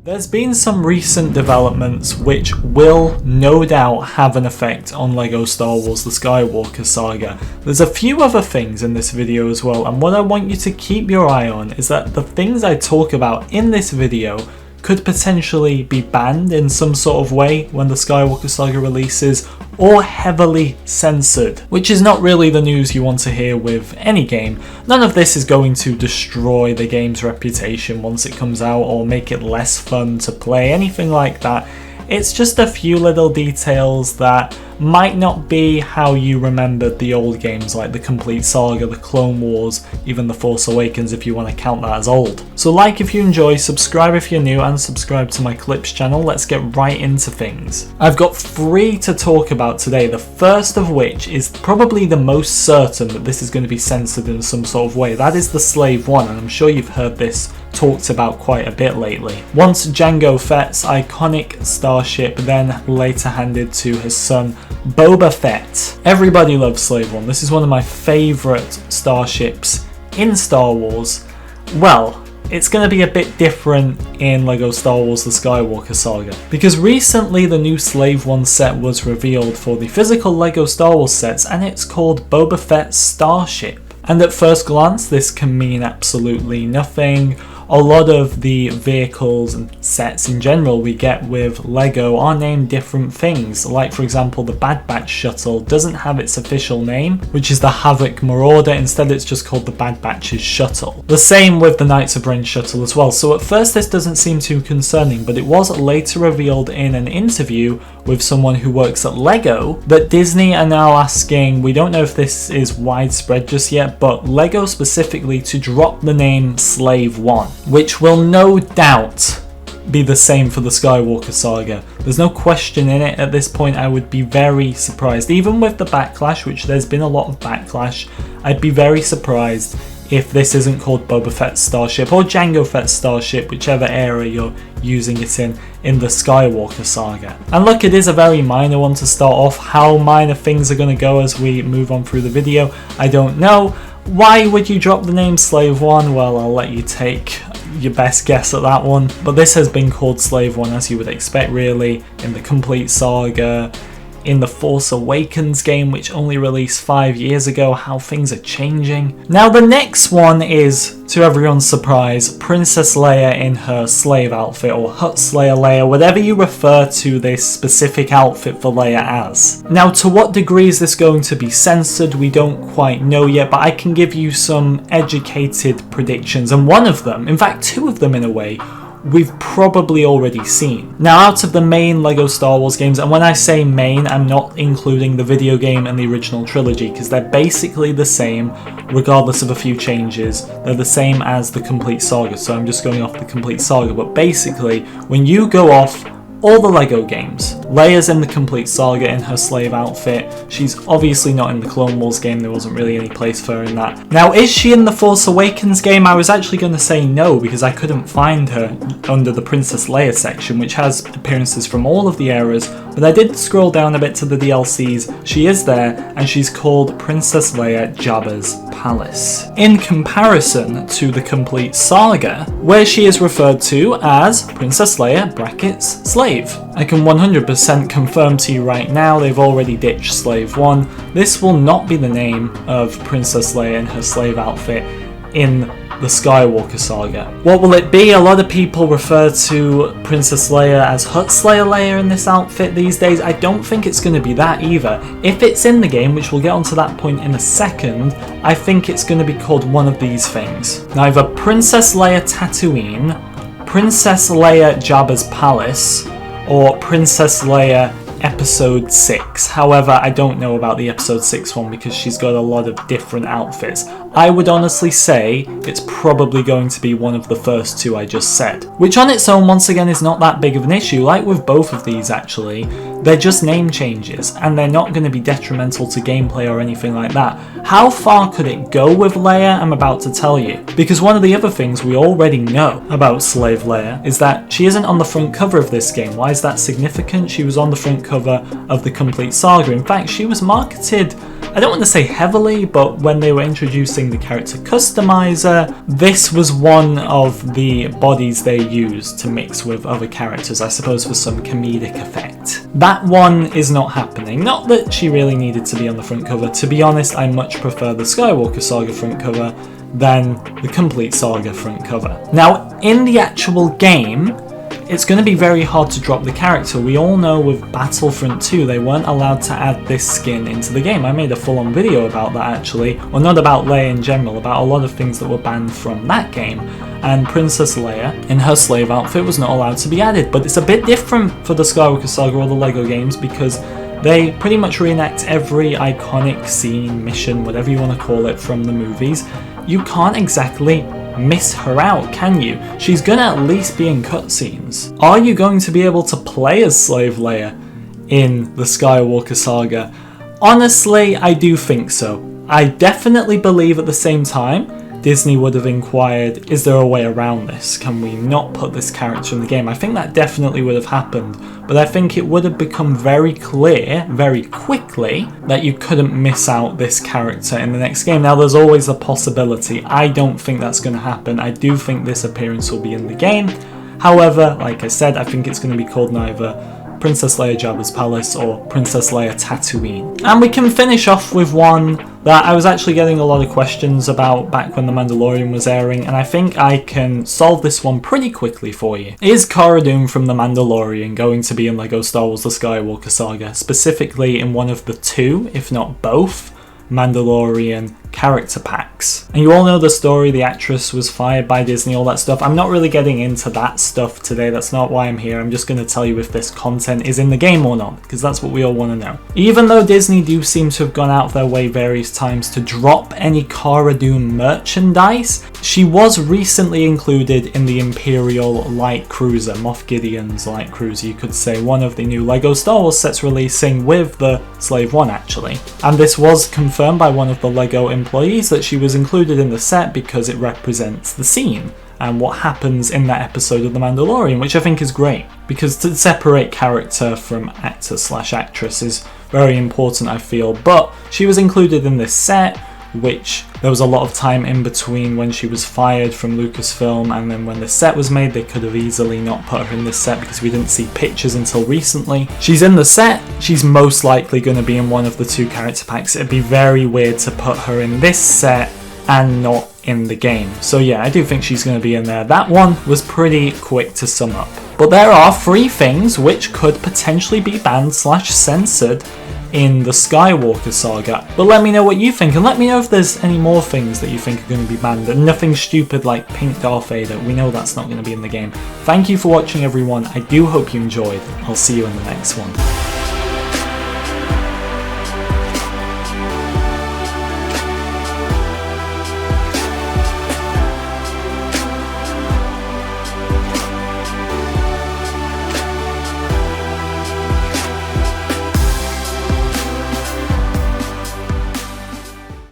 There's been some recent developments which will no doubt have an effect on LEGO Star Wars The Skywalker Saga. There's a few other things in this video as well, and what I want you to keep your eye on is that the things I talk about in this video could potentially be banned in some sort of way when the Skywalker Saga releases, or heavily censored, which is not really the news you want to hear with any game. None of this is going to destroy the game's reputation once it comes out or make it less fun to play, anything like that. It's just a few little details that might not be how you remembered the old games like the Complete Saga, the Clone Wars, even the Force Awakens if you want to count that as old. So like if you enjoy, subscribe if you're new, and subscribe to my Clips channel. Let's get right into things. I've got 3 to talk about today, the first of which is probably the most certain that this is going to be censored in some sort of way. That is the Slave One, and I'm sure you've heard this talked about quite a bit lately. Once Jango Fett's iconic starship, then later handed to his son Boba Fett. Everybody loves Slave One. This is one of my favourite starships in Star Wars. Well, it's going to be a bit different in LEGO Star Wars The Skywalker Saga, because recently the new Slave One set was revealed for the physical LEGO Star Wars sets, and it's called Boba Fett's Starship. And at first glance this can mean absolutely nothing. A lot of the vehicles and sets in general we get with LEGO are named different things, like for example the Bad Batch shuttle doesn't have its official name, which is the Havoc Marauder. Instead it's just called the Bad Batch's shuttle. The same with the Knights of Ren shuttle as well. So at first this doesn't seem too concerning, but it was later revealed in an interview with someone who works at LEGO that Disney are now asking, we don't know if this is widespread just yet, but LEGO specifically to drop the name Slave One, which will no doubt be the same for the Skywalker Saga. There's no question in it at this point. I would be very surprised, even with the backlash, which there's been a lot of backlash, I'd be very surprised if this isn't called Boba Fett's Starship or Jango Fett's Starship, whichever era you're using it in the Skywalker Saga. And look, it is a very minor one to start off. How minor things are going to go as we move on through the video, I don't know. Why would you drop the name Slave One? Well, I'll let you take your best guess at that one. But this has been called Slave One as you would expect, really, in the Complete Saga, in the Force Awakens game, which only released 5 years ago. How things are changing. Now the next one is, to everyone's surprise, Princess Leia in her slave outfit, or Hut Slayer Leia, whatever you refer to this specific outfit for Leia as. Now to what degree is this going to be censored, we don't quite know yet, but I can give you some educated predictions, and one of them, in fact 2 of them in a way, we've probably already seen. Now out of the main LEGO Star Wars games, and when I say main I'm not including the video game and the original trilogy, because they're basically the same regardless of a few changes. They're the same as the Complete Saga, so I'm just going off the Complete Saga. But basically when you go off all the LEGO games, Leia's in the Complete Saga in her slave outfit. She's obviously not in the Clone Wars game, there wasn't really any place for her in that. Now is she in the Force Awakens game? I was actually going to say no, because I couldn't find her under the Princess Leia section, which has appearances from all of the eras, but I did scroll down a bit to the DLCs. She is there, and she's called Princess Leia Jabba's Palace. In comparison to the Complete Saga, where she is referred to as Princess Leia brackets slave. I can 100% confirm to you right now they've already ditched Slave One. This will not be the name of Princess Leia in her slave outfit in the Skywalker Saga. What will it be? A lot of people refer to Princess Leia as Hut Slayer Leia in this outfit these days. I don't think it's going to be that either. If it's in the game, which we'll get onto that point in a second, I think it's going to be called one of these things. Now either Princess Leia Tatooine, Princess Leia Jabba's Palace, or Princess Leia Episode 6. However, I don't know about the Episode 6 one because she's got a lot of different outfits. I would honestly say it's probably going to be one of the first 2 I just said, which on its own once again is not that big of an issue. Like with both of these actually, they're just name changes and they're not going to be detrimental to gameplay or anything like that. How far could it go with Leia? I'm about to tell you, because one of the other things we already know about Slave Leia is that she isn't on the front cover of this game. Why is that significant? She was on the front cover of the Complete Saga. In fact, she was marketed I don't want to say heavily, but when they were introducing the character customizer, this was one of the bodies they used to mix with other characters, I suppose for some comedic effect. That one is not happening. Not that she really needed to be on the front cover. To be honest, I much prefer the Skywalker Saga front cover than the Complete Saga front cover. Now, in the actual game, it's going to be very hard to drop the character. We all know with Battlefront 2 they weren't allowed to add this skin into the game. I made a full-on video about that actually, or not about Leia in general, about a lot of things that were banned from that game. And Princess Leia in her slave outfit was not allowed to be added. But it's a bit different for the Skywalker Saga or the LEGO games because they pretty much reenact every iconic scene, mission, whatever you want to call it, from the movies. You can't exactly miss her out, can you? She's gonna at least be in cutscenes. Are you going to be able to play as Slave Leia in the Skywalker Saga? Honestly, I do think so. I definitely believe at the same time Disney would have inquired, is there a way around this? Can we not put this character in the game? I think that definitely would have happened, but I think it would have become very clear very quickly that you couldn't miss out this character in the next game. Now there's always a possibility. I don't think that's going to happen. I do think this appearance will be in the game. However, like I said, I think it's going to be called neither Princess Leia Jabba's Palace or Princess Leia Tatooine. And we can finish off with one that I was actually getting a lot of questions about back when The Mandalorian was airing, and I think I can solve this one pretty quickly for you. Is Cara Dune from The Mandalorian going to be in LEGO Star Wars The Skywalker Saga, specifically in one of the two, if not both, Mandalorian character packs? And you all know the story, the actress was fired by Disney, all that stuff. I'm not really getting into that stuff today, that's not why I'm here. I'm just going to tell you if this content is in the game or not, because that's what we all want to know. Even though Disney do seem to have gone out of their way various times to drop any Cara Dune merchandise, she was recently included in the Imperial Light Cruiser, Moff Gideon's Light Cruiser, you could say, one of the new LEGO Star Wars sets releasing with the Slave One actually. And this was confirmed by one of the LEGO employees that she was included in the set because it represents the scene and what happens in that episode of The Mandalorian, which I think is great, because to separate character from actor / actress is very important, I feel. But she was included in this set, which there was a lot of time in between when she was fired from Lucasfilm and then when the set was made. They could have easily not put her in this set because we didn't see pictures until recently. She's in the set, she's most likely going to be in one of the two character packs. It'd be very weird to put her in this set and not in the game. So yeah, I do think she's going to be in there. That one was pretty quick to sum up. But there are 3 things which could potentially be banned / censored in the Skywalker Saga. But let me know what you think, and let me know if there's any more things that you think are going to be banned, and nothing stupid like Pink Darth Vader. We know that's not going to be in the game. Thank you for watching, everyone. I do hope you enjoyed. I'll see you in the next one.